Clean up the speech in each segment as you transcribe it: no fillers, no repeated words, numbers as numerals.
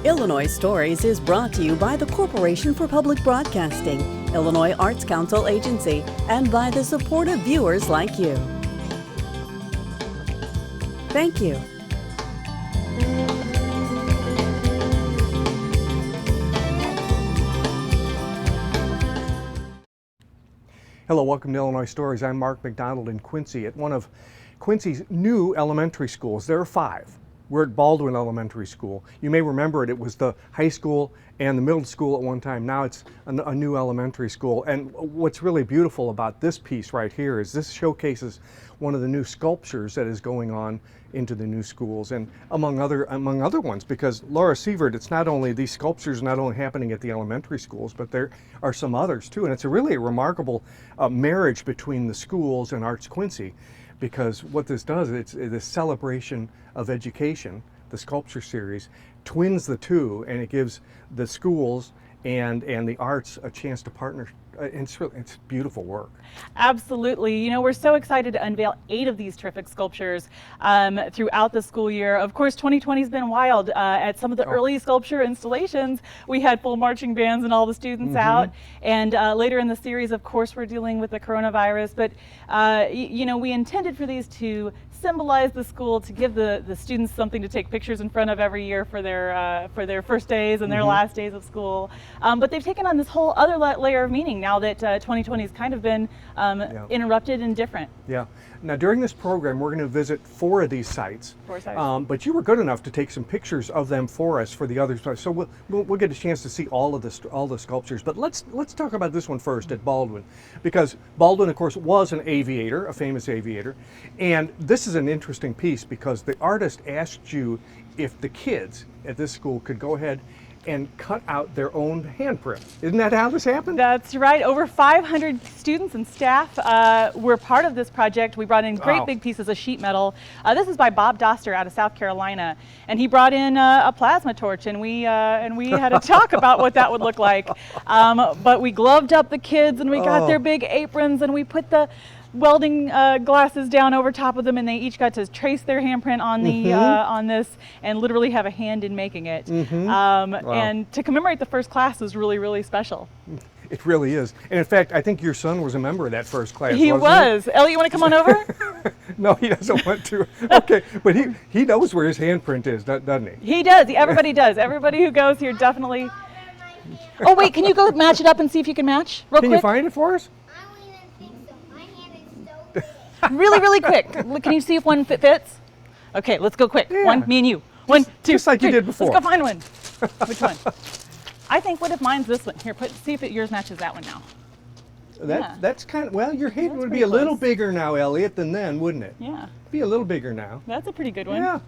Illinois Stories is brought to you by the Corporation for Public Broadcasting, Illinois Arts Council Agency, and by the supportive viewers like you. Thank you. Hello, welcome to Illinois Stories. I'm Mark McDonald in Quincy at one of Quincy's new elementary schools. There are 5. We're at Baldwin Elementary School. You may remember it was the high school and the middle school at one time. Now it's a new elementary school. And what's really beautiful about this piece right here is this showcases one of the new sculptures that is going on into the new schools, and among other ones, because Laura Sievert, it's not only these sculptures not only happening at the elementary schools, but there are some others too. And it's really a remarkable marriage between the schools and Arts Quincy, because what this does, it's the celebration of education. The sculpture series twins the two, and it gives the schools and the arts a chance to partner. It's beautiful work. Absolutely. You know, we're so excited to unveil 8 of these terrific sculptures throughout the school year. Of course, 2020 has been wild. At some of the early sculpture installations, we had full marching bands and all the students out. And later in the series, of course, we're dealing with the coronavirus. But, you know, we intended for these to symbolize the school, to give the students something to take pictures in front of every year for their first days and their last days of school. But they've taken on this whole other layer of meaning now that 2020 has kind of been interrupted and different. Yeah. Now during this program, we're going to visit 4 of these sites. 4 sites. But you were good enough to take some pictures of them for us for the others. So we'll get a chance to see all the sculptures. But let's talk about this one first at Baldwin, because Baldwin, of course, was an aviator, a famous aviator, and this is an interesting piece because the artist asked you if the kids at this school could go ahead and cut out their own handprint. Isn't that how this happened? That's right. Over 500 students and staff were part of this project. We brought in great big pieces of sheet metal. This is by Bob Doster out of South Carolina, and he brought in a plasma torch, and we had a talk about what that would look like. But we gloved up the kids, and we got their big aprons, and we put the welding glasses down over top of them, and they each got to trace their handprint on the on this and literally have a hand in making it. And to commemorate the first class was really, really special. It really is. And in fact, I think your son was a member of that first class. He was. Elliot, you want to come on over? No, he doesn't want to. Okay, but he knows where his handprint is, doesn't he? He does. Everybody does. Everybody who goes here definitely. Oh wait, can you go match it up and see if you can match real quick? Can you find it for us? Really, really quick. Can you see if one fits? Okay, let's go quick. Yeah. One, me and you. 1, 2, just like 3. You did before. Let's go find one. Which one? I think, what if mine's this one? Here, see if yours matches that one now. That's kind of, well, your head would be a little bigger now, Elliot, than then, wouldn't it? Yeah. Be a little bigger now. That's a pretty good one. Yeah.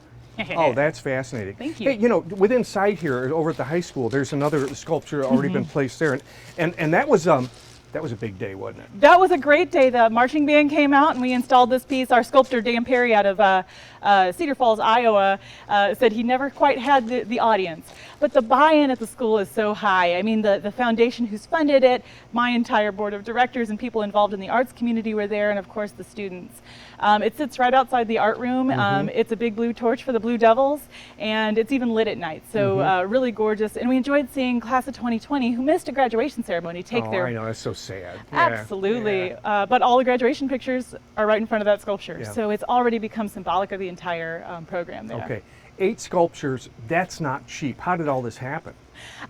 Oh, that's fascinating. Thank you. Hey, you know, within sight here, over at the high school, there's another sculpture already been placed there, and that was a big day, wasn't it? That was a great day. The marching band came out and we installed this piece. Our sculptor, Dan Perry, out of Cedar Falls, Iowa, said he never quite had the audience. But the buy-in at the school is so high. I mean, the foundation who's funded it, my entire board of directors and people involved in the arts community were there, and of course the students. It sits right outside the art room. It's a big blue torch for the Blue Devils, and it's even lit at night. So really gorgeous. And we enjoyed seeing class of 2020, who missed a graduation ceremony, take their... I know, that's so sad. Absolutely. Yeah. But all the graduation pictures are right in front of that sculpture. Yeah. So it's already become symbolic of the entire program there. Okay. 8 sculptures, that's not cheap. How did all this happen?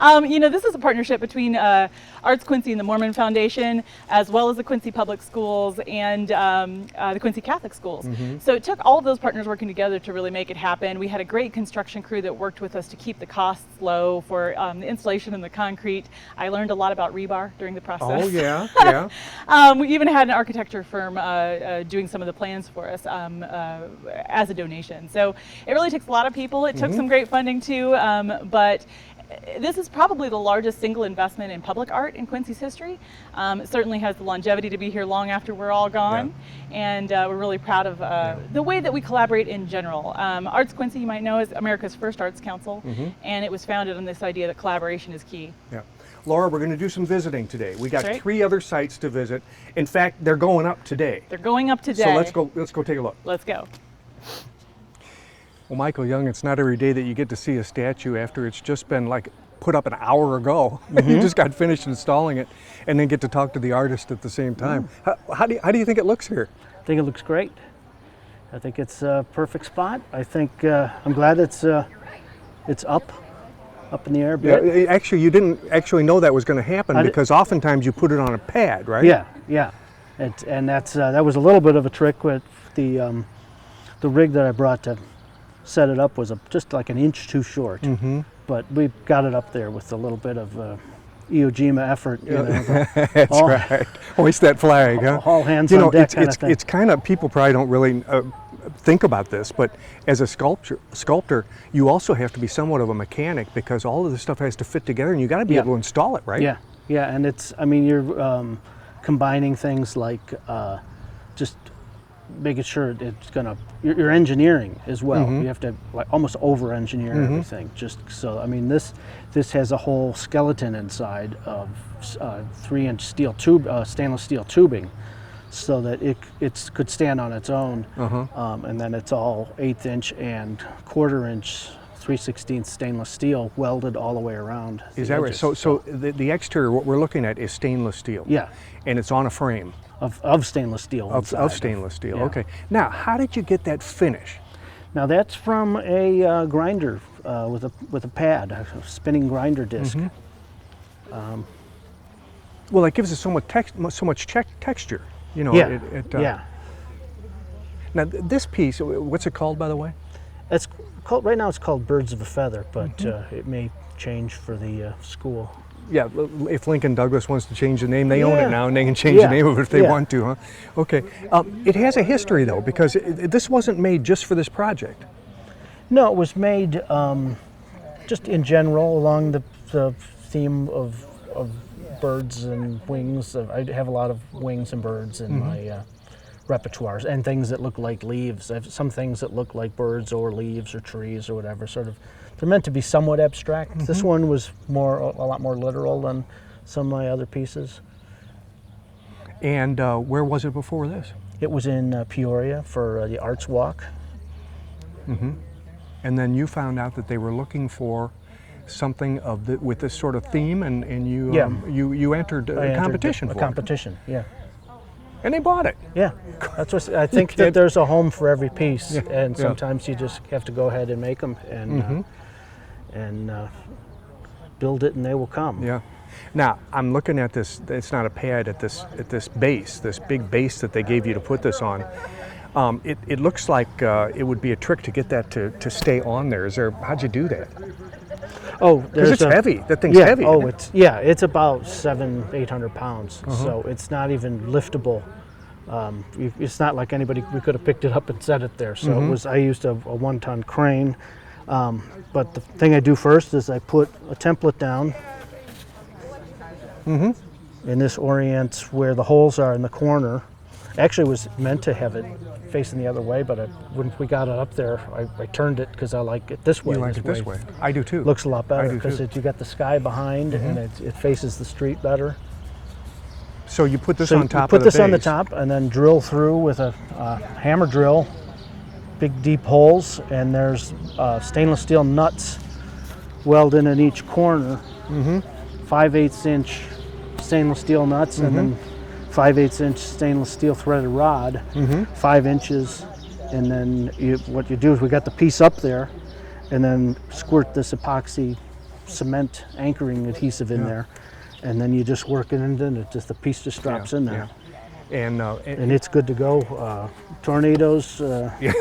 You know, this is a partnership between Arts Quincy and the Mormon Foundation, as well as the Quincy Public Schools and the Quincy Catholic Schools. So it took all of those partners working together to really make it happen. We had a great construction crew that worked with us to keep the costs low for the installation and the concrete. I learned a lot about rebar during the process. Oh, yeah, yeah. We even had an architecture firm doing some of the plans for us as a donation. So it really takes a lot of people. It took some great funding too, but this is probably the largest single investment in public art in Quincy's history. It certainly has the longevity to be here long after we're all gone. And we're really proud of the way that we collaborate in general. Arts Quincy, you might know, is America's first arts council, and it was founded on this idea that collaboration is key. Yeah. Laura, we're going to do some visiting today. We got 3 other sites to visit. In fact, they're going up today. They're going up today. So let's go take a look. Let's go. Well, Michael Young, it's not every day that you get to see a statue after it's just been like put up an hour ago. You just got finished installing it, and then get to talk to the artist at the same time. How do you think it looks here? I think it looks great. I think it's a perfect spot. I think I'm glad it's up in the air a bit. Yeah, actually, you didn't actually know that was going to happen because oftentimes you put it on a pad, right? Yeah. And that was a little bit of a trick with the rig that I brought to set it up was just like an inch too short. But we got it up there with a little bit of Iwo Jima effort. You know, That's right. Hoist that flag, huh? All hands on deck kind of thing. It's kind of, people probably don't really think about this, but as a sculptor, you also have to be somewhat of a mechanic because all of this stuff has to fit together, and you got to be able to install it, right? Yeah, and you're combining things like just making sure it's gonna. You're engineering as well. You have to like almost over-engineer everything. Just so, I mean, this has a whole skeleton inside of 3-inch steel tube, stainless steel tubing, so that it could stand on its own. And then it's all 1/8 inch and 1/4 inch 3/16 stainless steel welded all the way around. Is that right? So the exterior, what we're looking at, is stainless steel. Yeah. And it's on a frame. Of stainless steel. Of stainless steel. Yeah. Okay. Now, how did you get that finish? Now that's from a grinder with a pad, a spinning grinder disc. Well, that gives it so much texture. You know. Yeah. Now, this piece, what's it called, by the way? It's called, right now it's called Birds of a Feather, but it may change for the school. Yeah, if Lincoln Douglas wants to change the name, they own it now, and they can change the name of it if they want to, huh? Okay. It has a history, though, because this wasn't made just for this project. No, it was made just in general along the theme of birds and wings. I have a lot of wings and birds in my repertoires, and things that look like leaves. I have some things that look like birds or leaves or trees or whatever, sort of. They're meant to be somewhat abstract. This one was a lot more literal than some of my other pieces. And where was it before this? It was in Peoria for the Arts Walk. And then you found out that they were looking for something with this sort of theme, and you entered a competition for it. A competition, yeah. And they bought it. Yeah, that's what I think. That there's a home for every piece, and sometimes you just have to go ahead and make them and build it, and they will come. Yeah. Now I'm looking at this. It's not a pad at this base, this big base that they gave you to put this on. It looks like it would be a trick to get that to stay on there. How'd you do that? Oh, because it's heavy. That thing's heavy. Oh, it's about 700-800 pounds. So it's not even liftable. It's not like we could have picked it up and set it there. So I used a 1-ton crane. But the thing I do first is I put a template down. And this orients where the holes are in the corner. Actually, it was meant to have it facing the other way, but when we got it up there, I turned it because I like it this way. You like it this way? I do too. Looks a lot better because you got the sky behind and it faces the street better. So you put this on top of the base. Put this on the top and then drill through with a hammer drill, big deep holes, and there's stainless steel nuts welded in each corner. 5/8 inch stainless steel nuts, and then 5/8 inch stainless steel threaded rod, 5 inches, and then what you do is we got the piece up there, and then squirt this epoxy cement anchoring adhesive in there, and then you just work it in, and the piece just drops in there. And it's good to go. Tornadoes,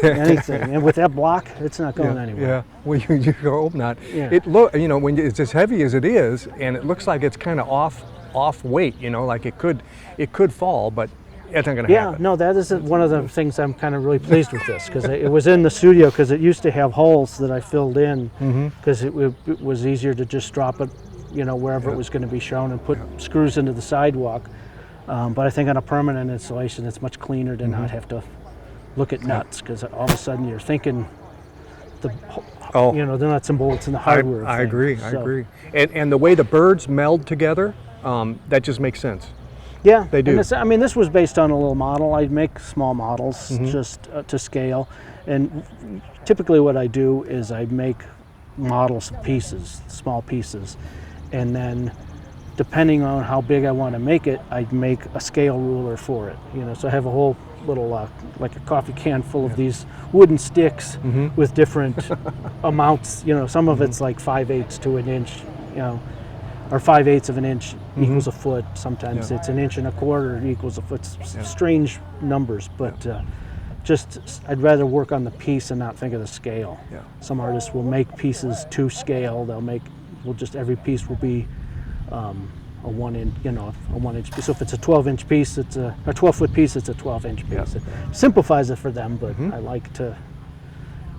anything, and with that block, it's not going anywhere. Yeah, well, you hope not. Yeah. When it's as heavy as it is, and it looks like it's kind of off weight, like it could fall, but it's not going to happen. Yeah, no, that is one of the things I'm kind of really pleased with this, because it was in the studio, because it used to have holes that I filled in, because it was easier to just drop it, wherever it was going to be shown, and put screws into the sidewalk. But I think on a permanent installation, it's much cleaner to not have to look at nuts, because all of a sudden you're thinking the nuts and bolts and the hardware. I agree. And the way the birds meld together, that just makes sense. Yeah, They do. And I mean, this was based on a little model. I make small models Mm-hmm. just to scale, and typically what I do is I make models of pieces, small pieces, and then depending on how big I want to make it, I make a scale ruler for it. You know, so I have a whole little like a coffee can full of these wooden sticks Mm-hmm. with different amounts. You know, some of it's like 5/8 to an inch. You know, or 5/8 of an inch equals a foot. Sometimes Yeah. it's an inch and a quarter equals a foot. Strange numbers, but just I'd rather work on the piece and not think of the scale. Yeah. Some artists will make pieces to scale. Every piece will be a 1 inch, a 1 inch piece. So if it's a 12-inch piece, it's a 12-foot piece, it's a 12-inch piece. Yeah. It simplifies it for them, but I like to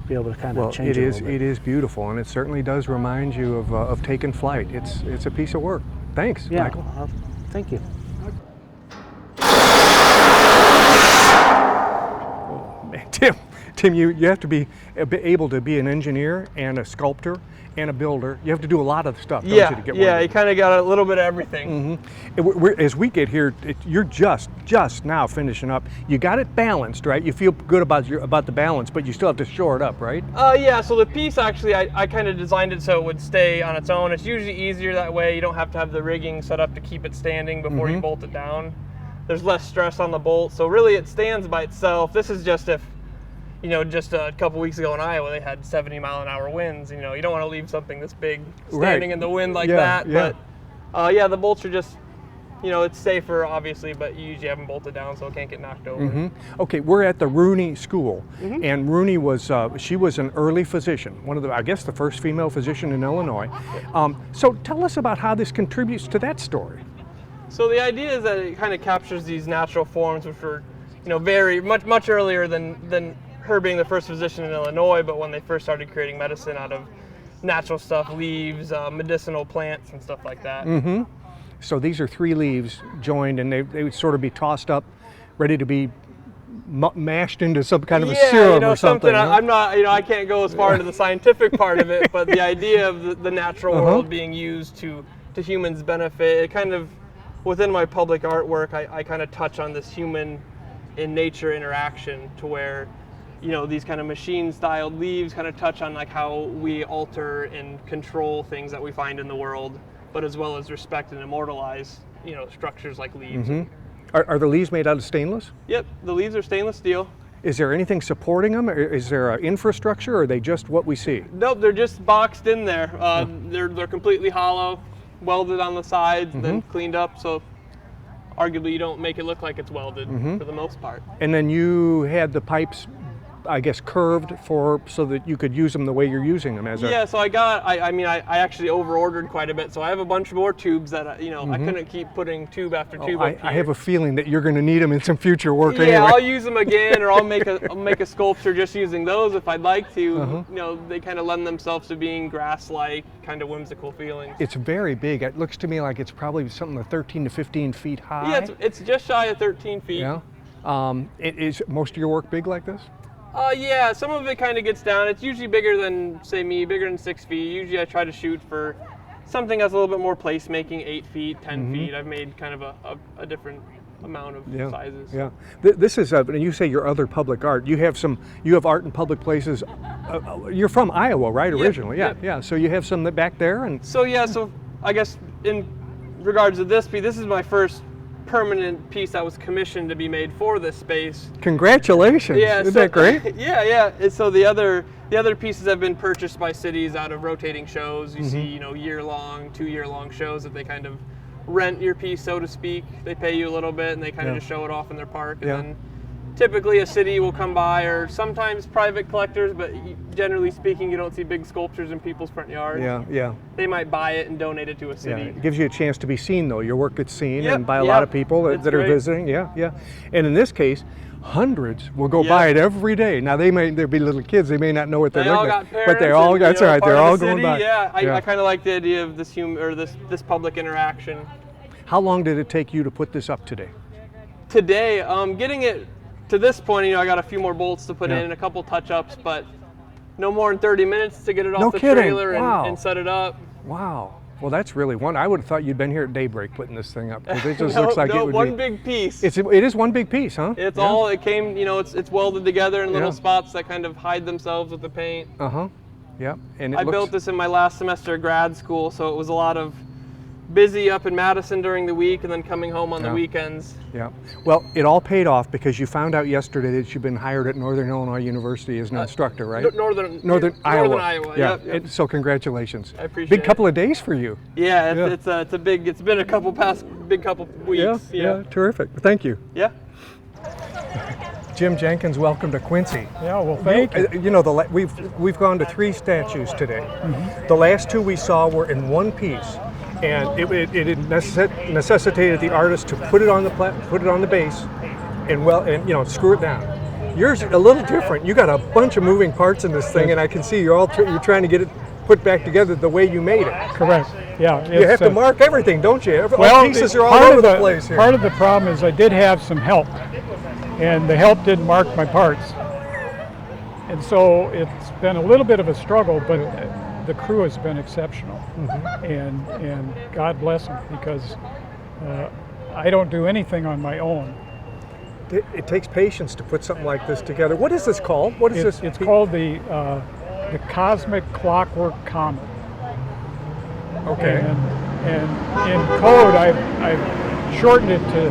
be able to kind of Well, change it it a is. little bit. It is beautiful, and it certainly does remind you of taking flight. It's a piece of work. Thanks, Yeah, Michael. thank you. Tim, you have to be able to be an engineer and a sculptor and a builder. You have to do a lot of stuff, don't you, to get yeah, one? you kind of got a little bit of everything. As we get here, you're just now finishing up. You got it balanced, right? You feel good about the balance, but you still have to shore it up, right? Yeah, so the piece actually, I kind of designed it so it would stay on its own. It's usually easier that way. You don't have to have the rigging set up to keep it standing before you bolt it down. There's less stress on the bolt, so really it stands by itself. This is just if, just a couple weeks ago in Iowa, they had 70-mile-an-hour winds. You don't want to leave something this big standing in the wind like that. Yeah. But the bolts are just, it's safer, obviously, but you usually have them bolted down so it can't get knocked over. Okay, we're at the Rooney School, and Rooney was she was an early physician, one of the first female physician in Illinois. So tell us about how this contributes to that story. So the idea is that it kind of captures these natural forms, which were, very much earlier than her being the first physician in Illinois, but when they first started creating medicine out of natural stuff, leaves, medicinal plants, and stuff like that. So these are 3 leaves joined, and they would sort of be tossed up, ready to be mashed into some kind of a serum or something. Huh? I'm not, I can't go as far into the scientific part of it, but the idea of the natural world being used to humans' benefit, it kind of, within my public artwork, I kind of touch on this human in nature interaction to where, these kind of machine-styled leaves kind of touch on like how we alter and control things that we find in the world, but as well as respect and immortalize, structures like leaves. Are the leaves made out of stainless? Yep, the leaves are stainless steel. Is there anything supporting them? Is there an infrastructure, or are they just what we see? Nope, they're just boxed in there. They're completely hollow, welded on the sides, then cleaned up, so arguably you don't make it look like it's welded for the most part. And then you had the pipes, I guess, curved so that you could use them the way you're using them So I actually over-ordered quite a bit, so I have a bunch more tubes that I couldn't keep putting tube after tube up here. I have a feeling that you're going to need them in some future work anyway. Yeah, I'll use them again, or I'll make a sculpture just using those if I'd like to. They kind of lend themselves to being grass-like, kind of whimsical feelings. It's very big. It looks to me like it's probably something like 13 to 15 feet high. Yeah, it's just shy of 13 feet. Yeah. Is most of your work big like this? Yeah, some of it kind of gets down. It's usually bigger than, say, me, bigger than 6 feet. Usually I try to shoot for something that's a little bit more placemaking, 8 feet, 10 feet. I've made kind of a different amount of sizes. Yeah. This is, when you say your other public art, you have art in public places. You're from Iowa, right, originally? Yep. Yeah. So you have some back there? So I guess in regards to this piece, this is my first permanent piece that was commissioned to be made for this space. Congratulations! Yeah, Isn't that great? Yeah. And so the other pieces have been purchased by cities out of rotating shows. You see, year-long, 2-year-long shows that they kind of rent your piece, so to speak. They pay you a little bit, and they kind of just show it off in their park. And then typically a city will come by, or sometimes private collectors, but generally speaking, you don't see big sculptures in people's front yards. Yeah. They might buy it and donate it to a city. Yeah. It gives you a chance to be seen, though. Your work gets seen Yep, and by a lot of people that are great. visiting. Yeah. And in this case, hundreds will go by it every day. Now they'll be little kids. They may not know what they're looking at, but they all. That's right. They're all going by. Yeah, I kind of like the idea of this this public interaction. How long did it take you to put this up today? Today, getting it to this point, I got a few more bolts to put in and a couple touch-ups, but no more than 30 minutes to get it off the trailer and set it up. Wow. Well, that's really one. I would have thought you'd been here at daybreak putting this thing up, because it just looks like it would one be big piece. It is one big piece, huh? It's Yeah. all, it came, it's welded together in little Yeah. spots that kind of hide themselves with the paint. Uh-huh. Yep. And I built this in my last semester of grad school, so it was a lot of busy up in Madison during the week and then coming home on the weekends. Yeah. Well, it all paid off because you found out yesterday that you've been hired at Northern Illinois University as an instructor, right? Northern Iowa. Yeah. Yep. So congratulations. I appreciate Big it. couple of days for you. Yeah, Yeah. it's been a couple weeks. Yeah. Terrific. Thank you. Yeah. Jim Jenkins, welcome to Quincy. Yeah, well, thank you. You know, we've gone to 3 statues today. Mm-hmm. The last 2 we saw were in one piece, and it necessitated the artist to put it on the base, and screw it down. Yours a little different. You got a bunch of moving parts in this thing, and I can see you're trying to get it put back together the way you made it. Correct. Yeah. You have to mark everything, don't you? Well, all pieces are all part over of the place here. Part of the problem is I did have some help, and the help didn't mark my parts. And so it's been a little bit of a struggle, but the crew has been exceptional. Mm-hmm. And God bless them, because I don't do anything on my own. It takes patience to put something like this together. What is this called? What is this? It's called the Cosmic Clockwork Comet. Okay. And in code, I've shortened it to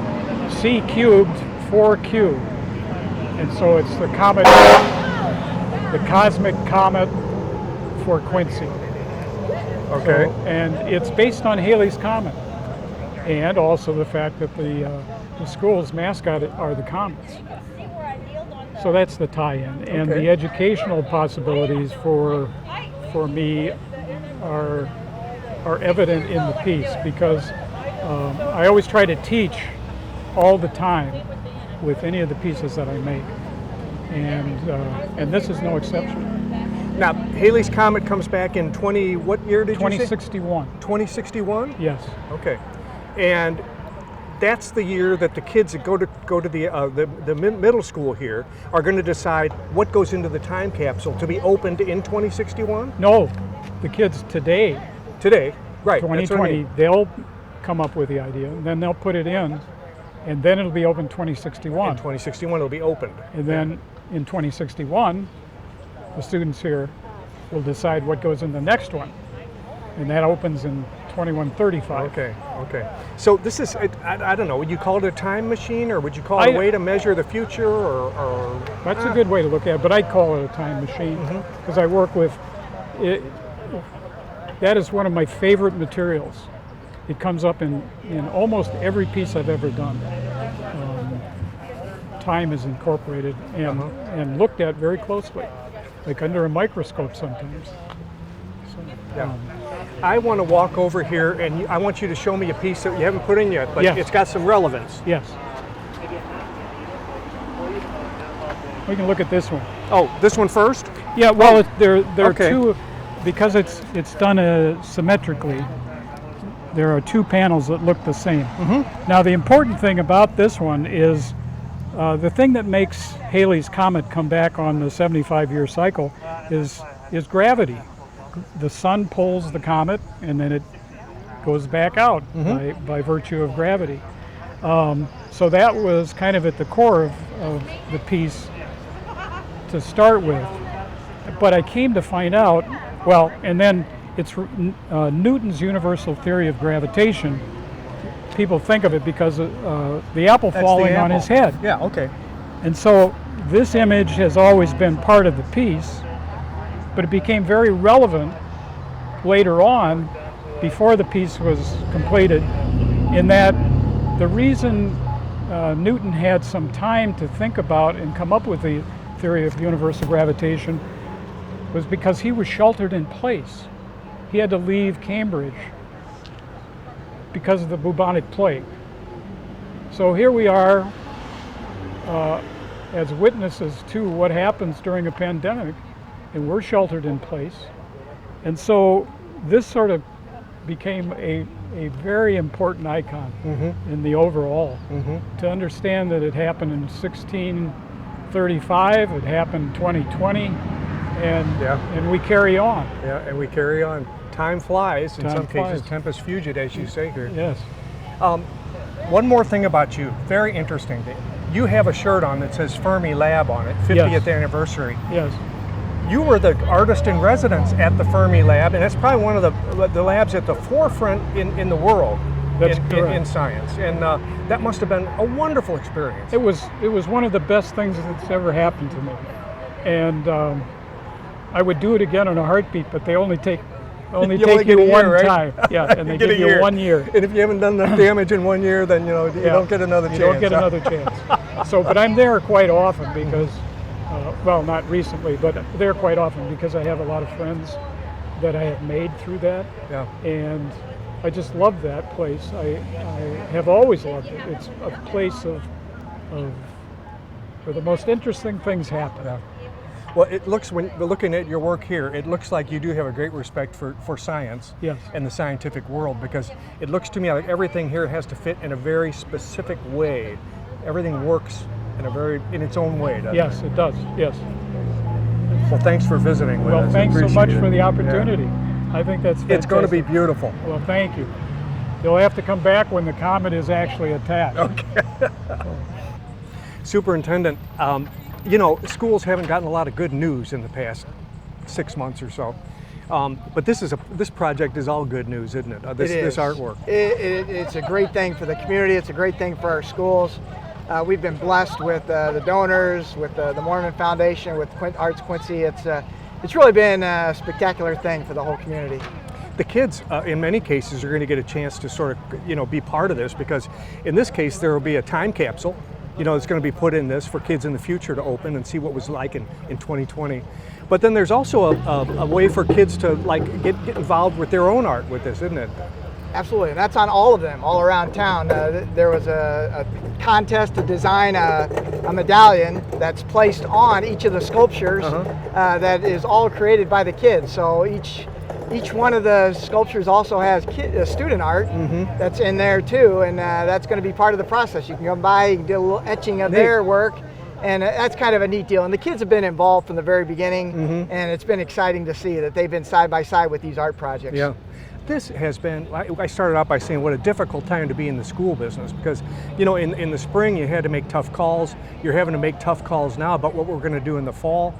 C cubed 4Q. And so it's the Cosmic Comet for Quincy. Okay. So, and it's based on Halley's Comet, and also the fact that the school's mascot are the comets. So that's the tie-in, and the educational possibilities for me are evident in the piece, because I always try to teach all the time with any of the pieces that I make, and this is no exception. Now, Halley's Comet comes back in what year did you say? 2061. 2061? Yes. Okay. And that's the year that the kids that go to the middle school here are going to decide what goes into the time capsule to be opened in 2061? No, the kids today. Today, right. 2020, that's what I mean. they'll come up with the idea, and then they'll put it in, and then it'll be open 2061. In 2061 it'll be opened. And then in 2061, the students here will decide what goes in the next one, and that opens in 2135. Okay. So this is, I don't know, would you call it a time machine, or would you call it a way to measure the future, or That's a good way to look at it, but I'd call it a time machine, because I work with it. That is one of my favorite materials. It comes up in almost every piece I've ever done. Time is incorporated and looked at very closely, like under a microscope sometimes. So, I want to walk over here, and I want you to show me a piece that you haven't put in yet, but Yes. it's got some relevance. yes. We can look at this one. Oh, this one first? Yeah, well, there are Okay. two, because it's done symmetrically. There are 2 panels that look the same. Now, the important thing about this one is the thing that makes Halley's Comet come back on the 75-year cycle is gravity. The sun pulls the comet, and then it goes back out by virtue of gravity. So that was kind of at the core of the piece to start with. But I came to find out, and then it's Newton's universal theory of gravitation. People think of it because of the apple falling on his head. Yeah, okay. And so this image has always been part of the piece, but it became very relevant later on, before the piece was completed, in that the reason Newton had some time to think about and come up with the theory of universal gravitation was because he was sheltered in place. He had to leave Cambridge because of the bubonic plague. So here we are as witnesses to what happens during a pandemic, and we're sheltered in place. And so this sort of became a very important icon in the overall. To understand that it happened in 1635, it happened 2020, and we carry on. Yeah, and we carry on. Time flies. In Time some flies. cases, tempus fugit, as you say here. Yes. One more thing about you, very interesting. You have a shirt on that says Fermi Lab on it, 50th Yes. anniversary. Yes. You were the artist in residence at the Fermi Lab, and it's probably one of the labs at the forefront in the world That's in correct. science. And that must have been a wonderful experience. It was one of the best things that's ever happened to me, and I would do it again in a heartbeat. But they only take You only take get you a year, one right? time. Yeah, and they Get give a you year. 1 year. And if you haven't done enough damage in 1 year, then you don't get another chance. You don't get another chance. So, but I'm there quite often because, well, not recently, but there quite often because I have a lot of friends that I have made through that, Yeah. and I just love that place. I have always loved it. It's a place of where the most interesting things happen. Yeah. Well, it looks, when looking at your work here, it looks like you do have a great respect for science Yes. and the scientific world, because it looks to me like everything here has to fit in a very specific way. Everything works in its own way, doesn't Yes, it? it does. Yes. Well, thanks for visiting with Well, us. thanks so much Appreciate for it. the Yeah. opportunity. I think that's fantastic. It's going to be beautiful. Well, thank you. You'll have to come back when the comet is actually attached. Okay. Superintendent, schools haven't gotten a lot of good news in the past 6 months or so. But this project is all good news, isn't it? This artwork. It's a great thing for the community. It's a great thing for our schools. We've been blessed with the donors, with the Mormon Foundation, with Arts Quincy. It's really been a spectacular thing for the whole community. The kids, in many cases, are going to get a chance to sort of, be part of this, because in this case there will be a time capsule, it's going to be put in this for kids in the future to open and see what it was like in 2020. But then there's also a way for kids to get involved with their own art with this, isn't it? Absolutely, and that's on all of them, all around town. There was a contest to design a medallion that's placed on each of the sculptures that is all created by the kids. So each one of the sculptures also has student art that's in there too, and that's going to be part of the process. You can come by, you can do a little etching of their work, and that's kind of a neat deal. And the kids have been involved from the very beginning, and it's been exciting to see that they've been side by side with these art projects. Yeah. This has been, I started out by saying what a difficult time to be in the school business, because, in the spring you had to make tough calls. You're having to make tough calls now about what we're going to do in the fall.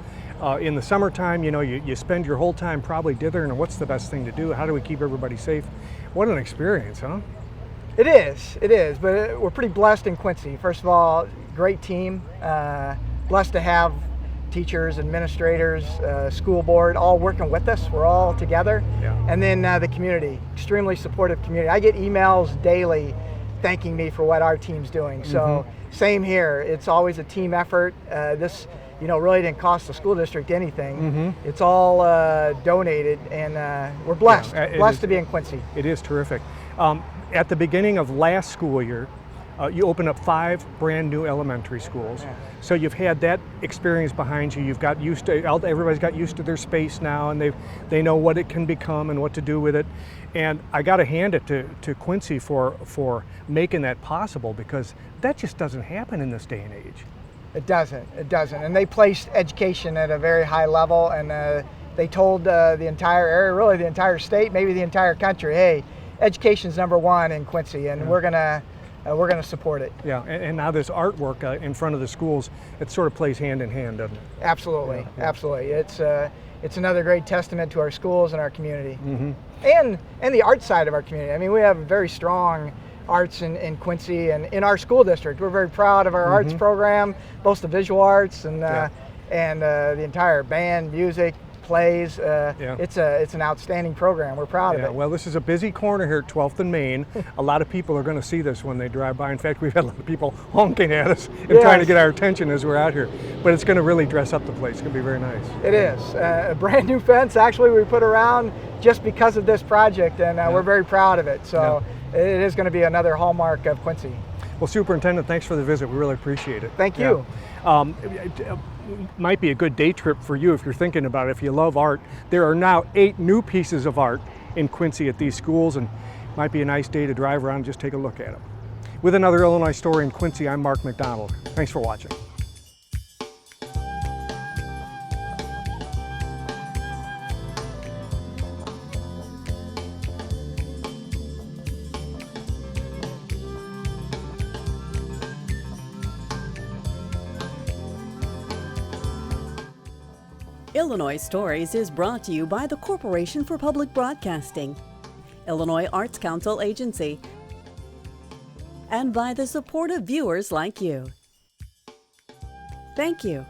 In the summertime, you spend your whole time probably dithering on what's the best thing to do. How do we keep everybody safe? What an experience, huh? It is, but we're pretty blessed in Quincy. First of all, great team, blessed to have teachers, administrators, school board, all working with us. We're all together. Yeah. And then the community, extremely supportive community. I get emails daily thanking me for what our team's doing. So same here. It's always a team effort. This, really didn't cost the school district anything. It's all donated, and we're blessed. Blessed to be in Quincy. It is terrific. At the beginning of last school year, you opened up 5 brand new elementary schools. Yeah. So you've had that experience behind you. You've got used to, everybody's got used to their space now, and they know what it can become and what to do with it. And I got to hand it to Quincy for making that possible, because that just doesn't happen in this day and age. It doesn't. And they placed education at a very high level, and they told the entire area, really the entire state, maybe the entire country, hey, education's #1 in Quincy, and we're gonna support it. Yeah, and now this artwork in front of the schools, it sort of plays hand in hand, doesn't it? Absolutely, absolutely. It's another great testament to our schools and our community, and the art side of our community. I mean, we have very strong arts in Quincy and in our school district. We're very proud of our arts program, both the visual arts and the entire band, music, plays. It's an outstanding program. We're proud of it. Well, this is a busy corner here at 12th and Main. A lot of people are going to see this when they drive by. In fact, we've had a lot of people honking at us and trying to get our attention as we're out here. But it's going to really dress up the place. It's going to be very nice. It is. A brand new fence, actually, we put around just because of this project, and we're very proud of it. So it is going to be another hallmark of Quincy. Well, Superintendent, thanks for the visit. We really appreciate it. Thank you. Might be a good day trip for you if you're thinking about it. If you love art, there are now 8 new pieces of art in Quincy at these schools, and might be a nice day to drive around and just take a look at them. With another Illinois Story in Quincy, I'm Mark McDonald. Thanks for watching. Illinois Stories is brought to you by the Corporation for Public Broadcasting, Illinois Arts Council Agency, and by the support of viewers like you. Thank you.